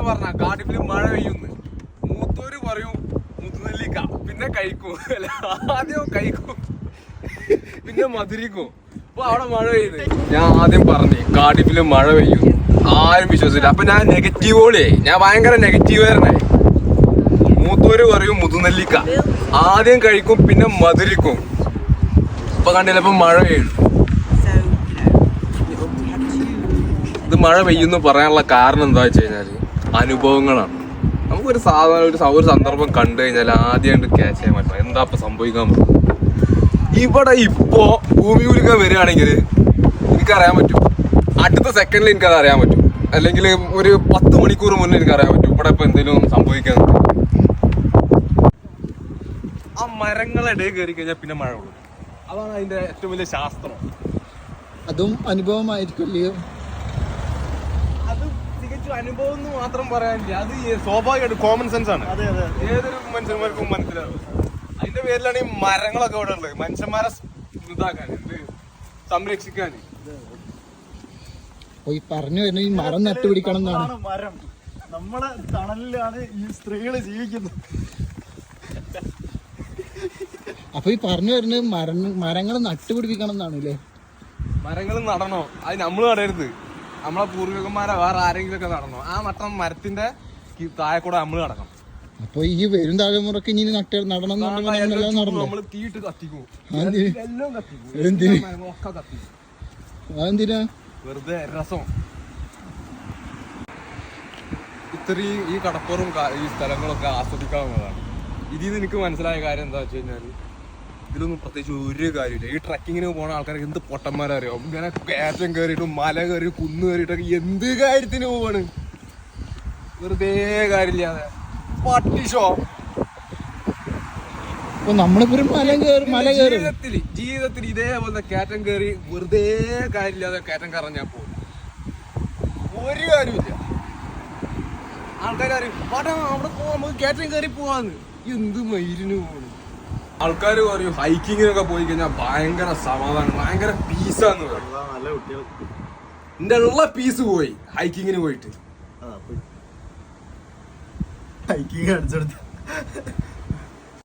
പറഞ്ഞ കാട്ടില് മഴ പെയ്യുന്നു. മൂത്തോര് പറയും മുതുനെല്ലിക്ക, പിന്നെ കഴിക്കും. ആദ്യം കഴിക്കും, പിന്നെ മധുരിക്കും. അപ്പൊ അവിടെ മഴ പെയ്യുന്നു. ഞാൻ ആദ്യം പറഞ്ഞു കാട്ടില് മഴ പെയ്യുന്നു, ആരും വിശ്വസിച്ചില്ല. അപ്പൊ ഞാൻ നെഗറ്റീവോളേ, ഞാൻ ഭയങ്കര നെഗറ്റീവായിരുന്നേ. മൂത്തോര് പറയും മുതുനെല്ലിക്ക, ആദ്യം കഴിക്കും പിന്നെ മധുരിക്കും. ഇപ്പൊ കണ്ടില്ല, ഇപ്പൊ മഴ പെയ്യുന്നു. ഇത് മഴ പെയ്യുന്നു പറയാനുള്ള കാരണം എന്താ വെച്ച് കഴിഞ്ഞാല് അനുഭവങ്ങളാണ്. നമുക്കൊരു സാധാരണ ഒരു സന്ദർഭം കണ്ടു കഴിഞ്ഞാൽ ആദ്യമായിട്ട് ക്യാച്ച് ചെയ്യാൻ പറ്റില്ല എന്താ ഇപ്പൊ സംഭവിക്കാൻ പറ്റും. ഇവിടെ ഇപ്പോ ഭൂമി കുലുക്കാൻ വരികയാണെങ്കിൽ എനിക്കറിയാൻ പറ്റും, അടുത്ത സെക്കൻഡിൽ എനിക്കത് അറിയാൻ പറ്റും. അല്ലെങ്കിൽ ഒരു 10 മണിക്കൂർ മുന്നേ എനിക്കറിയാൻ പറ്റും ഇവിടെ ഇപ്പൊ എന്തെങ്കിലും സംഭവിക്കാൻ. ആ മരങ്ങളിടയിൽ കയറി കഴിഞ്ഞാൽ പിന്നെ മഴ ഉള്ളു. അതാണ് അതിന്റെ ഏറ്റവും വലിയ ശാസ്ത്രം. അതും അനുഭവമായിരിക്കും. അത് തികച്ചും അനുഭവം എന്ന് മാത്രം പറയാനില്ല, അത് സ്വാഭാവികമായിട്ട് കോമൺ സെൻസ് ആണ്. ഏതൊരു മനുഷ്യന്മാർക്കും മനസ്സിലാവും. അതിന്റെ പേരിലാണ് ഈ മരങ്ങളൊക്കെ ഇവിടെ ഉള്ളത്, മനുഷ്യന്മാരെ ഇതാക്കാൻ, സംരക്ഷിക്കാൻ. ഈ പറഞ്ഞു വരുന്നത് ഈ മരം നട്ടുപിടിക്കണം എന്നാണ്. മരം നമ്മളെ തണലിലാണ് ഈ സ്ത്രീകള് ജീവിക്കുന്നത്. അപ്പൊ ഈ പറഞ്ഞു വരുന്നത് മരങ്ങൾ നട്ടുപിടിപ്പിക്കണം എന്നാണ് അല്ലേ? മരങ്ങൾ നടണോ? അത് നമ്മൾ നടരുത്, നമ്മളെ പൂർവികന്മാരെ വേറെ ആരെങ്കിലും ഒക്കെ നടണോ? ആ നട്ടം മരത്തിന്റെ താഴെ കൂടെ നമ്മൾ നടക്കണം. അപ്പൊ ഈ വരും തലമുറക്ക് ഇനി നടണം. നമ്മള് തീയിട്ട് കത്തിക്കും, എല്ലാം കത്തിക്കും, ഒക്കെ കത്തിക്കും. അതെന്തിനാ? വെറുതെ രസം. ഇത്രയും ഈ കടപ്പുറം ഈ സ്ഥലങ്ങളൊക്കെ ആസ്വദിക്കാവുന്നതാണ്. ഇതിൽ നിന്ന് എനിക്ക് മനസ്സിലായ കാര്യം എന്താ വെച്ച് കഴിഞ്ഞാല് ഇതിലൊന്നും പ്രത്യേകിച്ച് ഒരു കാര്യമില്ല. ഈ ട്രക്കിങ്ങിന് പോണ ആൾക്കാർക്ക് എന്ത് പൊട്ടന്മാരറിയോ, ഇങ്ങനെ കയറ്റം കയറിയിട്ടും മല കയറി കുന്ന് കയറിയിട്ടൊക്കെ എന്ത് കാര്യത്തിന് പോവാണ്, വെറുതെ കാര്യമില്ലാതെ പട്ടിഷോ. ജീവിതത്തിൽ ഇതേപോലെ കയറ്റം കയറി വെറുതെ കാര്യമില്ലാതെ കയറ്റം കയറാൻ ഞാൻ പോകും. ഒരു കാര്യമില്ല. ആൾക്കാർ അറിയും പാട്ടാ അവിടെ പോവാ, നമുക്ക് കയറ്റം കയറി പോവാന്ന്. എന്ത് മയിലിന് പോവാണ്. ആൾക്കാർ പറയും ഹൈക്കിങ്ങിനൊക്കെ പോയി കഴിഞ്ഞാൽ ഭയങ്കര സമാധാനം, ഭയങ്കര പീസാന്ന് പറയും. നല്ല കുട്ടികൾ എന്റെ ഉള്ള പീസ് പോയി ഹൈക്കിങ്ങിന് പോയിട്ട്. ഹൈക്കിങ് കാണിച്ചെടുത്ത്